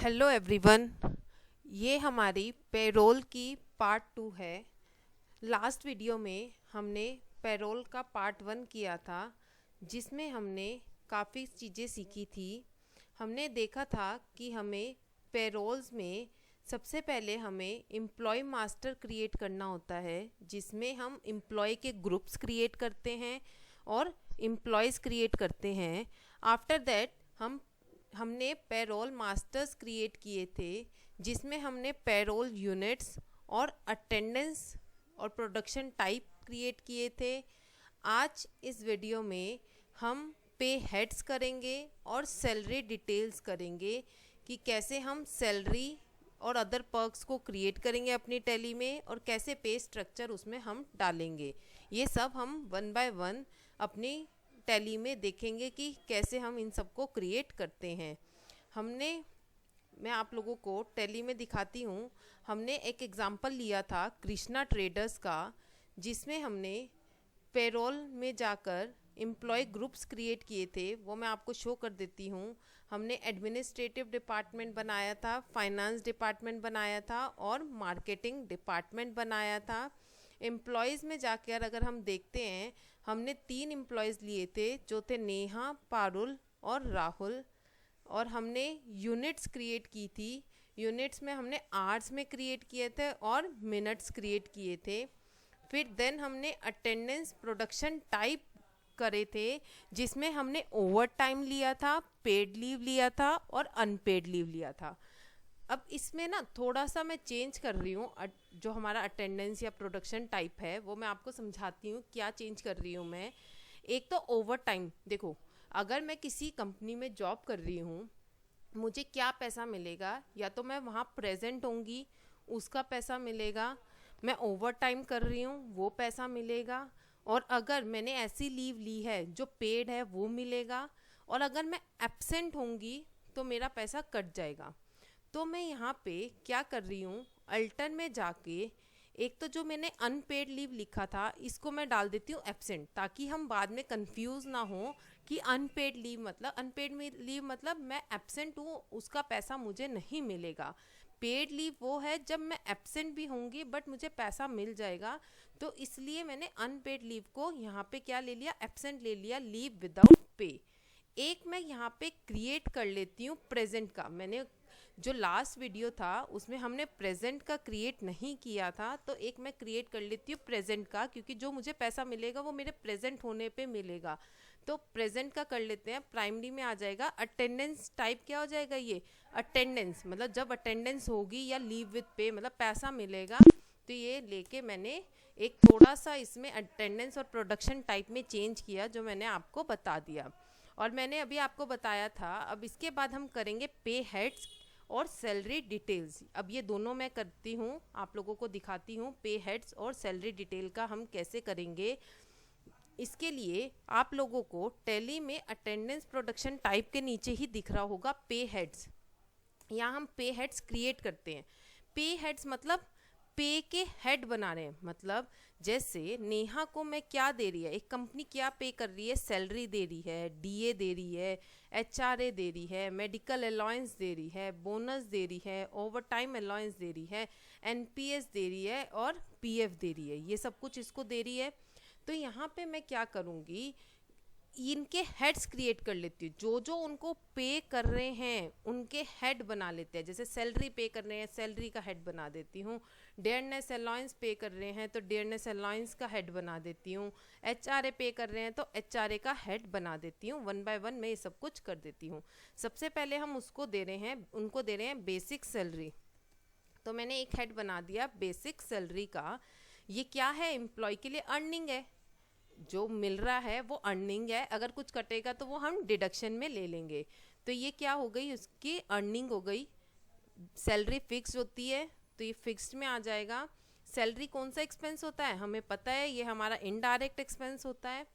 Hello everyone. ये हमारी payroll की पार्ट 2 है। लास्ट वीडियो में हमने पेरोल का पार्ट 1 किया था, जिसमें हमने काफ़ी चीज़ें सीखी थी। हमने देखा था कि हमें पेरोल्स में सबसे पहले हमें एम्प्लॉय मास्टर क्रिएट करना होता है, जिसमें हम एम्प्लॉय के ग्रुप्स क्रिएट करते हैं और एम्प्लॉयज़ क्रिएट करते हैं। आफ्टर दैट हमने पेरोल मास्टर्स क्रिएट किए थे, जिसमें हमने पेरोल यूनिट्स और अटेंडेंस और प्रोडक्शन टाइप क्रिएट किए थे। आज इस वीडियो में हम पे हेड्स करेंगे और सैलरी डिटेल्स करेंगे कि कैसे हम सैलरी और अदर पर्क्स को क्रिएट करेंगे अपनी टैली में और कैसे पे स्ट्रक्चर उसमें हम डालेंगे। ये सब हम वन बाय वन अपनी टैली में देखेंगे कि कैसे हम इन सब को क्रिएट करते हैं। मैं आप लोगों को टैली में दिखाती हूँ। हमने एक एग्ज़ाम्पल लिया था कृष्णा ट्रेडर्स का, जिसमें हमने पेरोल में जाकर एम्प्लॉय ग्रुप्स क्रिएट किए थे। वो मैं आपको शो कर देती हूँ। हमने एडमिनिस्ट्रेटिव डिपार्टमेंट बनाया था, फाइनेंस डिपार्टमेंट बनाया था और मार्केटिंग डिपार्टमेंट बनाया था। एम्प्लॉयज़ में जाकर अगर हम देखते हैं, हमने 3 एम्प्लॉयज़ लिए थे, जो थे नेहा, पारुल और राहुल। और हमने यूनिट्स क्रिएट की थी। यूनिट्स में हमने आवर्स में क्रिएट किए थे और मिनट्स क्रिएट किए थे। फिर देन हमने अटेंडेंस प्रोडक्शन टाइप करे थे, जिसमें हमने ओवर टाइम लिया था, पेड लीव लिया था और अनपेड लीव लिया था। अब इसमें ना थोड़ा सा मैं चेंज कर रही हूँ। जो हमारा अटेंडेंस या प्रोडक्शन टाइप है वो मैं आपको समझाती हूँ क्या चेंज कर रही हूँ मैं। एक तो ओवर टाइम, देखो अगर मैं किसी कंपनी में जॉब कर रही हूँ, मुझे क्या पैसा मिलेगा? या तो मैं वहाँ प्रेजेंट होंगी, उसका पैसा मिलेगा। मैं ओवर टाइम कर रही हूँ, वो पैसा मिलेगा। और अगर मैंने ऐसी लीव ली है जो पेड है, वो मिलेगा। और अगर मैं एब्सेंट होंगी तो मेरा पैसा कट जाएगा। तो मैं यहाँ पे क्या कर रही हूँ, अल्टर्न में जाके एक तो जो मैंने अनपेड लीव लिखा था, इसको मैं डाल देती हूँ एब्सेंट, ताकि हम बाद में कंफ्यूज ना हो कि अनपेड लीव मतलब मैं एब्सेंट हूँ, उसका पैसा मुझे नहीं मिलेगा। पेड लीव वो है जब मैं एब्सेंट भी होंगी बट मुझे पैसा मिल जाएगा। तो इसलिए मैंने अनपेड लीव को यहाँ पे क्या ले लिया, एब्सेंट ले लिया, लीव विदाउट पे। एक मैं यहाँ पे क्रिएट कर लेती हूँ प्रेजेंट का। मैंने जो लास्ट वीडियो था उसमें हमने प्रेजेंट का क्रिएट नहीं किया था, तो एक मैं क्रिएट कर लेती हूँ प्रेजेंट का, क्योंकि जो मुझे पैसा मिलेगा वो मेरे प्रेजेंट होने पे मिलेगा। तो प्रेजेंट का कर लेते हैं। प्राइमरी में आ जाएगा अटेंडेंस टाइप। क्या हो जाएगा ये? अटेंडेंस मतलब जब अटेंडेंस होगी या लीव विद पे मतलब पैसा मिलेगा। तो ये लेके मैंने एक थोड़ा सा इसमें अटेंडेंस और प्रोडक्शन टाइप में चेंज किया, जो मैंने आपको बता दिया और मैंने अभी आपको बताया था। अब इसके बाद हम करेंगे पे हेड्स और सैलरी डिटेल्स। अब ये दोनों मैं करती हूँ, आप लोगों को दिखाती हूँ पे हेड्स और सैलरी डिटेल का हम कैसे करेंगे। इसके लिए आप लोगों को टैली में अटेंडेंस प्रोडक्शन टाइप के नीचे ही दिख रहा होगा पे हेड्स। यहाँ हम पे हेड्स क्रिएट करते हैं। पे हेड्स मतलब पे के हेड बना रहे हैं। मतलब जैसे नेहा को मैं क्या दे रही है, एक कंपनी क्या पे कर रही है, सैलरी दे रही है, डीए दे रही है, एचआरए दे रही है, मेडिकल अलाउंस दे रही है, बोनस दे रही है, ओवर टाइम अलाउंस दे रही है, एनपीएस दे रही है और पीएफ दे रही है। ये सब कुछ इसको दे रही है। तो यहाँ पे मैं क्या करूँगी, इनके हेड्स क्रिएट कर लेती हूँ। जो जो उनको पे कर रहे हैं उनके हेड बना लेते हैं। जैसे सैलरी पे कर रहे हैं, सैलरी का हेड बना देती हूँ। डेयरनेस अलाउंस पे कर रहे हैं तो डेयरनेस अलाउंस का हेड बना देती हूँ। एचआरए पे कर रहे हैं तो एचआरए का हेड बना देती हूँ। वन बाय वन मैं ये सब कुछ कर देती हूँ। सबसे पहले हम उनको दे रहे हैं बेसिक सैलरी। तो मैंने एक हेड बना दिया बेसिक सैलरी का। ये क्या है? एम्प्लॉय के लिए अर्निंग है। जो मिल रहा है वो अर्निंग है। अगर कुछ कटेगा तो वो हम डिडक्शन में ले लेंगे। तो ये क्या हो गई, उसकी अर्निंग हो गई। सैलरी फिक्स होती है तो ये फिक्स्ड में आ जाएगा। सैलरी कौन सा एक्सपेंस होता है हमें पता है, ये हमारा इनडायरेक्ट एक्सपेंस होता है।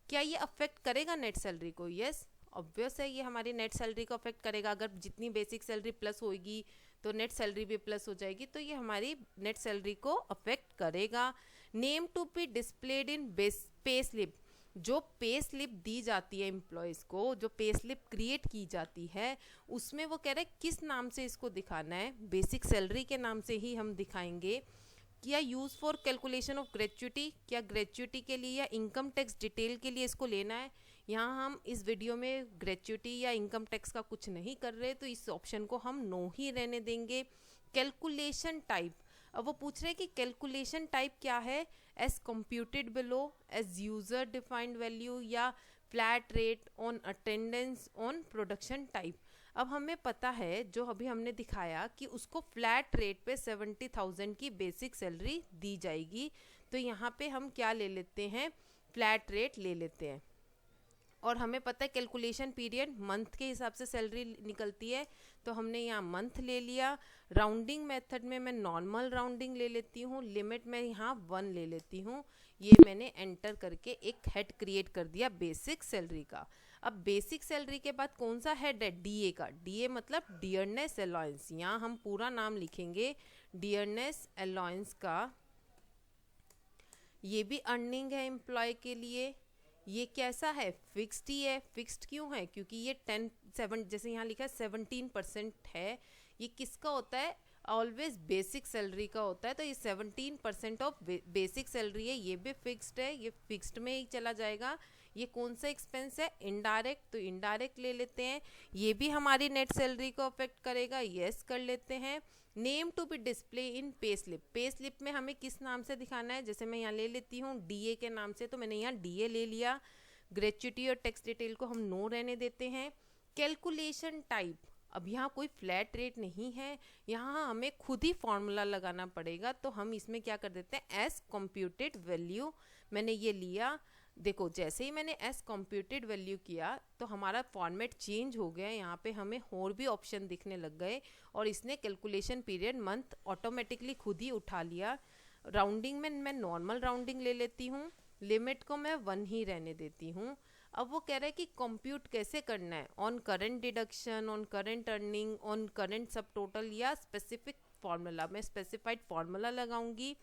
क्या ये अफेक्ट करेगा नेट सैलरी को? यस, ऑब्वियस है, ये हमारी नेट सैलरी को अफेक्ट करेगा। अगर जितनी बेसिक सैलरी प्लस होगी तो नेट सैलरी भी प्लस हो जाएगी, तो ये हमारी नेट सैलरी को अफेक्ट करेगा। Name to be displayed in pay slip. जो पे स्लिप दी जाती है एम्प्लॉयज़ को, जो पे स्लिप क्रिएट की जाती है, उसमें वो कह रहे हैं किस नाम से इसको दिखाना है। बेसिक सैलरी के नाम से ही हम दिखाएंगे। क्या use for calculation of gratuity, क्या ग्रेच्युटी के लिए या इनकम टैक्स डिटेल के लिए इसको लेना है। यहाँ हम इस वीडियो में ग्रेच्युटी या इनकम टैक्स का कुछ नहीं कर रहे, तो इस ऑप्शन को हम नो ही रहने देंगे। कैलकुलेशन टाइप, अब वो पूछ रहे हैं कि कैलकुलेशन टाइप क्या है, as computed below, as user defined value, या flat rate on attendance on production type. अब हमें पता है जो अभी हमने दिखाया कि उसको फ्लैट रेट पे 70,000 की बेसिक सैलरी दी जाएगी, तो यहाँ पे हम क्या ले लेते हैं, फ्लैट रेट ले लेते हैं। और हमें पता है कैलकुलेशन पीरियड मंथ के हिसाब से सैलरी निकलती है, तो हमने यहाँ मंथ ले लिया। राउंडिंग मेथड में मैं नॉर्मल राउंडिंग ले लेती हूँ, लिमिट में यहाँ 1 ले लेती हूँ। ये मैंने एंटर करके एक हेड क्रिएट कर दिया बेसिक सैलरी का। अब बेसिक सैलरी के बाद कौन सा हेड है, डीए का। डीए मतलब डियरनेस अलाउंस, यहाँ हम पूरा नाम लिखेंगे डियरनेस अलाउंस का। ये भी अर्निंग है एम्प्लॉय के लिए। ये कैसा है, फिक्स्ड ही है। फिक्स्ड क्यों है, क्योंकि ये 7 जैसे यहाँ लिखा है 17% है। ये किसका होता है, ऑलवेज बेसिक सैलरी का होता है, तो ये 17% ऑफ बेसिक सैलरी है। ये भी फिक्स्ड है, ये फिक्स्ड में ही चला जाएगा। ये कौन सा एक्सपेंस है, इनडायरेक्ट, तो इनडायरेक्ट ले लेते हैं। ये भी हमारी नेट सैलरी को अफेक्ट करेगा, यस कर लेते हैं। Name to be display in pay slip, pay slip में हमें किस नाम से दिखाना है, जैसे मैं यहाँ ले लेती हूँ डीए के नाम से, तो मैंने यहाँ डीए ले लिया। ग्रेच्युटी और टैक्स डिटेल को हम नो रहने देते हैं। कैलकुलेशन टाइप, अब यहाँ कोई फ्लैट रेट नहीं है, यहाँ हमें खुद ही फॉर्मूला लगाना पड़ेगा, तो हम इसमें क्या कर देते हैं, एस कंप्यूटेड वैल्यू। मैंने ये लिया, देखो जैसे ही मैंने एस कंप्यूटेड वैल्यू किया तो हमारा फॉर्मेट चेंज हो गया। यहाँ पे हमें और भी ऑप्शन दिखने लग गए, और इसने कैलकुलेशन पीरियड मंथ ऑटोमेटिकली खुद ही उठा लिया। राउंडिंग में मैं नॉर्मल राउंडिंग ले लेती हूँ, लिमिट को मैं 1 ही रहने देती हूँ। अब वो कह रहा है कि कंप्यूट कैसे करना है, on current deduction, on current earning, on current सब टोटल, या स्पेसिफिक फार्मूला। मैं स्पेसिफाइड फार्मूला लगाऊंगी।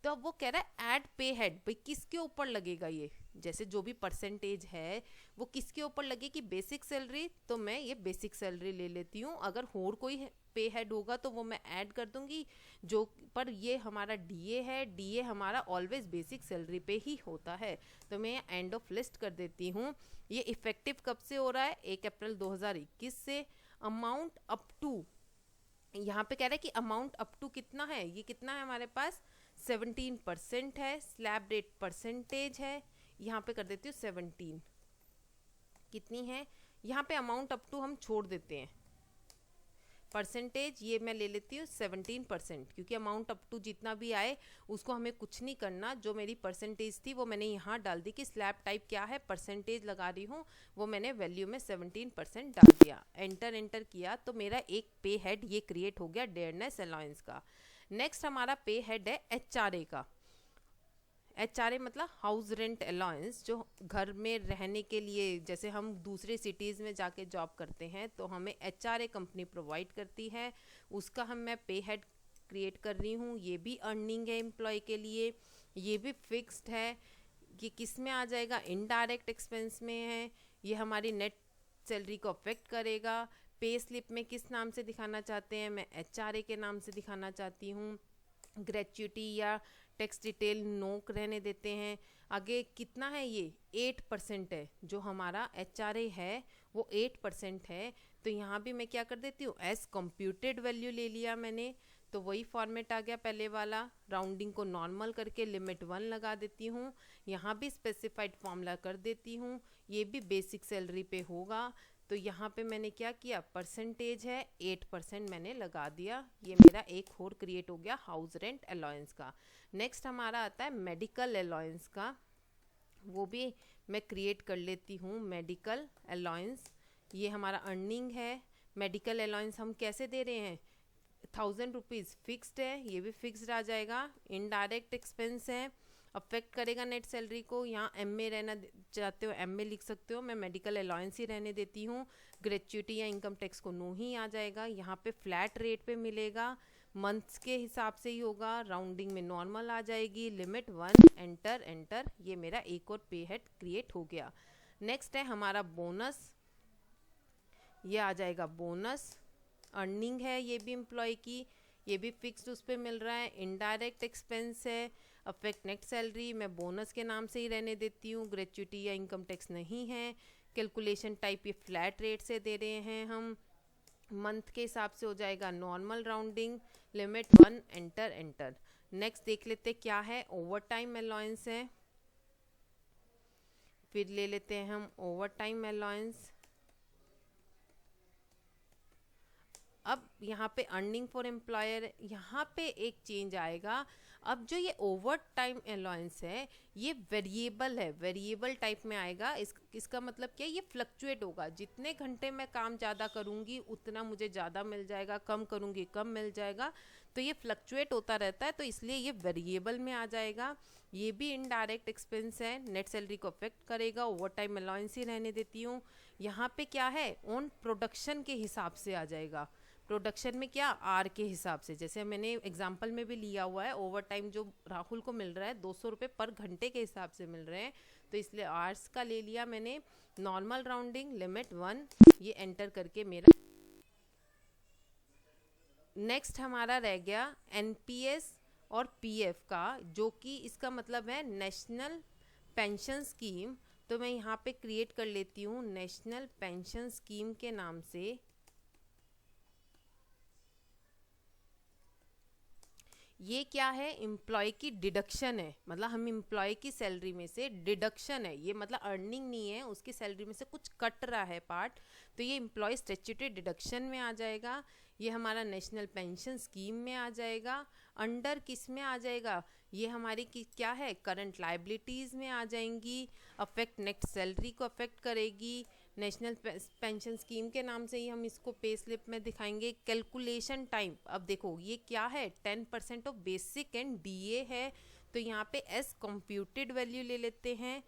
तो अब वो कह रहा है ऐड पे हेड, भाई किसके ऊपर लगेगा ये, जैसे जो भी परसेंटेज है वो किसके ऊपर लगेगी, बेसिक सैलरी, तो मैं ये बेसिक सैलरी ले लेती हूँ। अगर और कोई पे हेड होगा तो वो मैं ऐड कर दूंगी, जो पर ये हमारा डीए है, डीए हमारा ऑलवेज बेसिक सैलरी पे ही होता है, तो मैं एंड ऑफ लिस्ट कर देती हूँ। ये इफेक्टिव कब से हो रहा है, 1 अप्रैल 2021 से। अमाउंट अप टू, यहाँ पे कह रहा है कि अमाउंट अप टू कितना है, ये कितना है हमारे पास 17% है। स्लैब रेट परसेंटेज है, यहाँ पे कर देती हूँ 17, कितनी है, यहाँ पे अमाउंट अप टू हम छोड़ देते हैं, परसेंटेज ये मैं ले लेती हूँ 17%, क्योंकि अमाउंट अप टू जितना भी आए उसको हमें कुछ नहीं करना। जो मेरी परसेंटेज थी वो मैंने यहाँ डाल दी कि स्लैब टाइप क्या है, परसेंटेज लगा रही हूँ, वो मैंने वैल्यू में 17% डाल दिया। एंटर किया तो मेरा एक पे हेड ये क्रिएट हो गया डियरनेस अलाउंस का। नेक्स्ट हमारा पे हेड है एचआरए का। एचआरए मतलब हाउस रेंट अलाउंस, जो घर में रहने के लिए, जैसे हम दूसरे सिटीज़ में जाके जॉब करते हैं तो हमें एचआरए कंपनी प्रोवाइड करती है, उसका मैं पे हेड क्रिएट कर रही हूँ। ये भी अर्निंग है एम्प्लॉय के लिए, ये भी फिक्स्ड है। ये किस में आ जाएगा, इनडायरेक्ट एक्सपेंस में है। ये हमारी नेट सैलरी को अफेक्ट करेगा। पे स्लिप में किस नाम से दिखाना चाहते हैं, मैं एचआरए के नाम से दिखाना चाहती हूँ। ग्रेच्युटी या टैक्स डिटेल नो रहने देते हैं। आगे कितना है, ये 8% है, जो हमारा एचआरए है वो 8% है, तो यहाँ भी मैं क्या कर देती हूँ, एस कंप्यूटेड वैल्यू ले लिया मैंने, तो वही फॉर्मेट आ गया पहले वाला। राउंडिंग को नॉर्मल करके लिमिट 1 लगा देती हूँ, यहाँ भी स्पेसिफाइड फॉर्मूला कर देती हूँ, ये भी बेसिक सैलरी पे होगा। तो यहाँ पे मैंने क्या किया, परसेंटेज है 8% मैंने लगा दिया। ये मेरा एक और क्रिएट हो गया हाउस रेंट अलाउंस का। नेक्स्ट हमारा आता है मेडिकल अलाउंस का, वो भी मैं क्रिएट कर लेती हूँ। मेडिकल अलाउंस ये हमारा अर्निंग है। मेडिकल अलाउंस हम कैसे दे रहे हैं, 1000 रुपीज़ फिक्स्ड है, ये भी फिक्स्ड आ जाएगा। इनडायरेक्ट एक्सपेंस है, अफेक्ट करेगा नेट सैलरी को। यहाँ एम में रहना चाहते हो एम में लिख सकते हो, मैं मेडिकल अलाउंस ही रहने देती हूँ। ग्रेच्युटी या इनकम टैक्स को नो ही आ जाएगा। यहाँ पे फ्लैट रेट पे मिलेगा, मंथ्स के हिसाब से ही होगा, राउंडिंग में नॉर्मल आ जाएगी, लिमिट 1, एंटर एंटर। ये मेरा एक और पे हेड क्रिएट हो गया। नेक्स्ट है हमारा बोनस, ये आ जाएगा बोनस। अर्निंग है ये भी एम्प्लॉय की, ये भी फिक्स्ड उस पर मिल रहा है। इनडायरेक्ट एक्सपेंस है, अफेक्ट नेट सैलरी, मैं बोनस के नाम से ही रहने देती हूँ, ग्रेच्युटी या इनकम टैक्स नहीं है। कैलकुलेशन टाइप ये फ्लैट रेट से दे रहे हैं हम, मंथ के हिसाब से हो जाएगा normal rounding, limit 1, enter enter. Next देख लेते क्या है, ओवर टाइम अलाउंस है, फिर ले लेते हैं हम ओवर टाइम अलाउंस। अब यहाँ पे अर्निंग फॉर एम्प्लॉयर, यहाँ पे एक चेंज आएगा। अब जो ये ओवर टाइम अलाउंस है ये वेरिएबल है, वेरिएबल टाइप में आएगा। इसका मतलब क्या है, ये फ्लक्चुएट होगा, जितने घंटे मैं काम ज़्यादा करूँगी उतना मुझे ज़्यादा मिल जाएगा, कम करूँगी कम मिल जाएगा, तो ये फ्लक्चुएट होता रहता है, तो इसलिए ये वेरिएबल में आ जाएगा। ये भी इनडायरेक्ट एक्सपेंस है, नेट सैलरी को अफेक्ट करेगा, ओवर टाइम अलाउंस ही रहने देती हूँ। यहाँ पे क्या है, ऑन प्रोडक्शन के हिसाब से आ जाएगा। प्रोडक्शन में क्या, आर के हिसाब से, जैसे मैंने एग्जांपल में भी लिया हुआ है, ओवर टाइम जो राहुल को मिल रहा है 200 रुपये पर घंटे के हिसाब से मिल रहे हैं, तो इसलिए आर्स का ले लिया मैंने। नॉर्मल राउंडिंग, लिमिट 1, ये एंटर करके मेरा। नेक्स्ट हमारा रह गया एनपीएस और पीएफ का, जो कि इसका मतलब है नेशनल पेंशन स्कीम। तो मैं यहाँ पे क्रिएट कर लेती हूँ नेशनल पेंशन स्कीम के नाम से। ये क्या है, एम्प्लॉय की डिडक्शन है, मतलब हम एम्प्लॉय की सैलरी में से डिडक्शन है, ये मतलब अर्निंग नहीं है, उसकी सैलरी में से कुछ कट रहा है पार्ट, तो ये एम्प्लॉय स्टैट्यूटरी डिडक्शन में आ जाएगा। ये हमारा नेशनल पेंशन स्कीम में आ जाएगा। अंडर किस में आ जाएगा, ये हमारी क्या है, करंट लाइबिलिटीज़ में आ जाएंगी। अफेक्ट नेट सैलरी को अफेक्ट करेगी, नेशनल पेंशन स्कीम के नाम से ही हम इसको पे स्लिप में दिखाएंगे। कैलकुलेशन टाइम, अब देखो ये क्या है, 10% ऑफ बेसिक एंड डीए है, तो यहाँ पे एस कंप्यूटेड वैल्यू ले लेते हैं।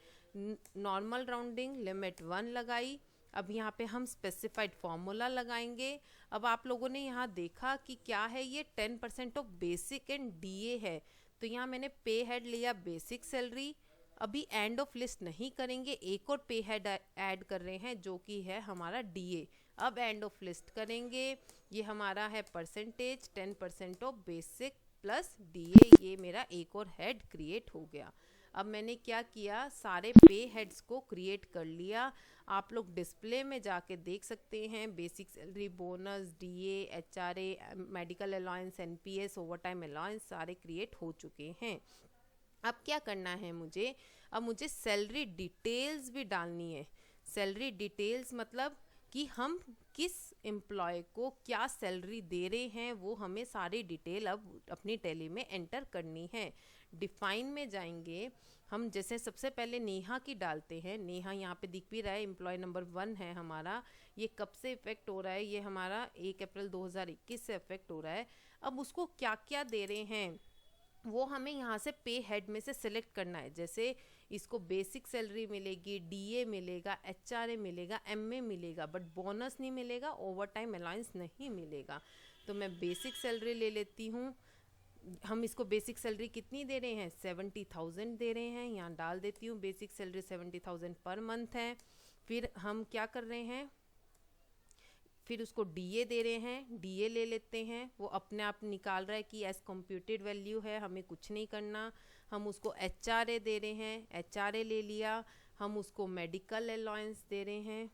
नॉर्मल राउंडिंग, लिमिट 1 लगाई। अब यहाँ पे हम स्पेसिफाइड फॉर्मूला लगाएंगे। अब आप लोगों ने यहाँ देखा कि क्या है, ये 10% ऑफ बेसिक एंड डीए है, तो यहाँ मैंने पे हेड लिया बेसिक सैलरी। अभी एंड ऑफ लिस्ट नहीं करेंगे, एक और पे हेड ऐड कर रहे हैं जो कि है हमारा डीए। अब एंड ऑफ लिस्ट करेंगे, ये हमारा है percentage 10% of basic plus DA, ये मेरा एक और हेड क्रिएट हो गया। अब मैंने क्या किया, सारे पे हेड्स को क्रिएट कर लिया। आप लोग डिस्प्ले में जाके देख सकते हैं, basic salary, bonus, DA, HRA, medical allowance, NPS, over time allowance सारे क्रिएट हो चुके हैं। अब क्या करना है मुझे, अब मुझे सैलरी डिटेल्स भी डालनी है। सैलरी डिटेल्स मतलब कि हम किस एम्प्लॉय को क्या सैलरी दे रहे हैं, वो हमें सारी डिटेल अब अपनी टैली में एंटर करनी है। डिफाइन में जाएंगे हम, जैसे सबसे पहले नेहा की डालते हैं। नेहा यहाँ पे दिख भी रहा है, एम्प्लॉय नंबर 1 है हमारा। ये कब से इफेक्ट हो रहा है, ये हमारा 1 अप्रैल 2021 से इफेक्ट हो रहा है। अब उसको क्या क्या दे रहे हैं वो हमें यहाँ से पे हेड में से सिलेक्ट करना है। जैसे इसको बेसिक सैलरी मिलेगी, डीए मिलेगा, एचआरए मिलेगा, एमए मिलेगा, बट बोनस नहीं मिलेगा, ओवर टाइम अलाउंस नहीं मिलेगा। तो मैं बेसिक सैलरी ले लेती हूँ। हम इसको बेसिक सैलरी कितनी दे रहे हैं, 70,000 दे रहे हैं, यहाँ डाल देती हूँ बेसिक सैलरी 70,000 पर मंथ है। फिर हम क्या कर रहे हैं, फिर उसको डीए दे रहे हैं, डीए ले लेते हैं, वो अपने आप निकाल रहा है कि एज कंप्यूटेड वैल्यू है, हमें कुछ नहीं करना। हम उसको एचआरए दे रहे हैं, एचआरए ले लिया। हम उसको मेडिकल अलाउंस दे रहे हैं,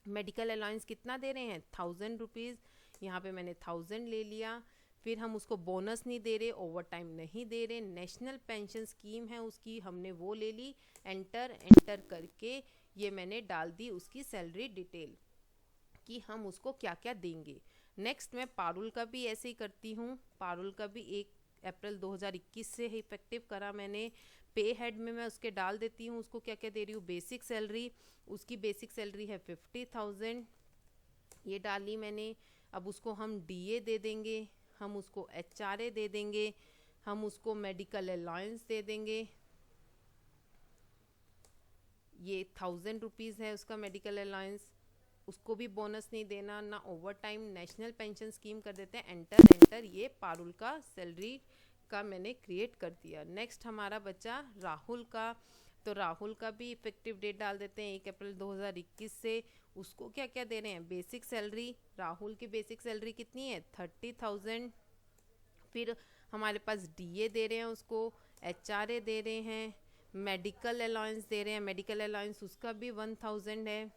मेडिकल अलाउंस कितना दे रहे हैं, 1000 रुपीज़, यहाँ पे मैंने 1000 ले लिया। फिर हम उसको बोनस नहीं दे रहे, ओवर टाइम नहीं दे रहे, नेशनल पेंशन स्कीम है उसकी, हमने वो ले ली। एंटर एंटर करके ये मैंने डाल दी उसकी सैलरी डिटेल कि हम उसको क्या क्या देंगे। नेक्स्ट मैं पारुल का भी ऐसे ही करती हूँ। पारुल का भी 1 अप्रैल 2021 से ही इफेक्टिव करा मैंने। पे हेड में मैं उसके डाल देती हूँ, उसको क्या क्या दे रही हूँ, बेसिक सैलरी, उसकी बेसिक सैलरी है 50,000, ये डाली मैंने। अब उसको हम डीए दे देंगे, हम उसको एचआरए दे देंगे, हम उसको मेडिकल अलाउंस दे देंगे, ये 1000 रुपीज़ है उसका मेडिकल अलाउंस। उसको भी बोनस नहीं देना, ना over time, national pension scheme कर देते हैं एंटर एंटर। ये पारुल का सैलरी का मैंने क्रिएट कर दिया। नेक्स्ट हमारा बचा राहुल का। तो राहुल का भी इफेक्टिव डेट डाल देते हैं 1 अप्रैल 2021 से। उसको क्या क्या दे रहे हैं, बेसिक सैलरी। राहुल की बेसिक सैलरी कितनी है, 30,000। फिर हमारे पास डीए दे रहे हैं उसको, एचआरए दे रहे हैं, मेडिकल अलाउंस दे रहे हैं, मेडिकल अलाउंस उसका भी 1000 है।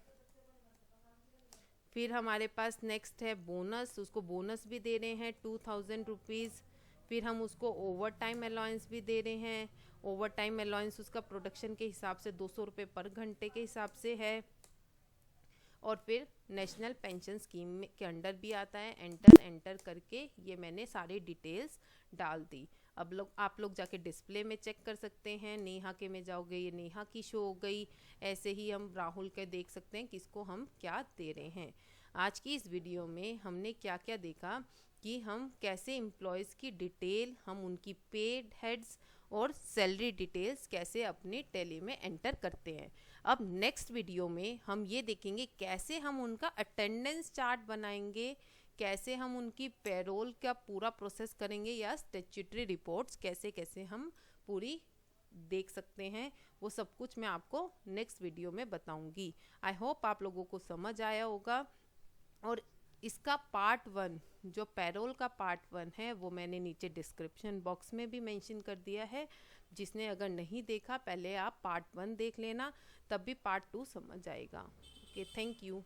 फिर हमारे पास नेक्स्ट है बोनस, उसको बोनस भी दे रहे हैं 2000 रुपीज़। फिर हम उसको ओवर टाइम अलाउंस भी दे रहे हैं। ओवर टाइम अलाउंस उसका प्रोडक्शन के हिसाब से 200 रुपये पर घंटे के हिसाब से है। और फिर नेशनल पेंशन स्कीम के अंडर भी आता है एंटर एंटर करके। ये मैंने सारी डिटेल्स डाल दी। अब आप लोग जाके डिस्प्ले में चेक कर सकते हैं। नेहा के में जाओगे, ये नेहा की शो हो गई। ऐसे ही हम राहुल के देख सकते हैं किसको हम क्या दे रहे हैं। आज की इस वीडियो में हमने क्या क्या देखा कि हम कैसे एम्प्लॉयज़ की डिटेल, हम उनकी पेड हेड्स और सैलरी डिटेल्स कैसे अपने टैली में एंटर करते हैं। अब नेक्स्ट वीडियो में हम ये देखेंगे कैसे हम उनका अटेंडेंस चार्ट बनाएंगे, कैसे हम उनकी पेरोल का पूरा प्रोसेस करेंगे, या स्टैट्यूटरी रिपोर्ट्स कैसे कैसे हम पूरी देख सकते हैं। वो सब कुछ मैं आपको नेक्स्ट वीडियो में बताऊंगी। आई होप आप लोगों को समझ आया होगा। और इसका पार्ट 1, जो पेरोल का पार्ट 1 है, वो मैंने नीचे डिस्क्रिप्शन बॉक्स में भी मेंशन कर दिया है। जिसने अगर नहीं देखा, पहले आप पार्ट 1 देख लेना, तब भी पार्ट 2 समझ आएगा। Okay, thank you.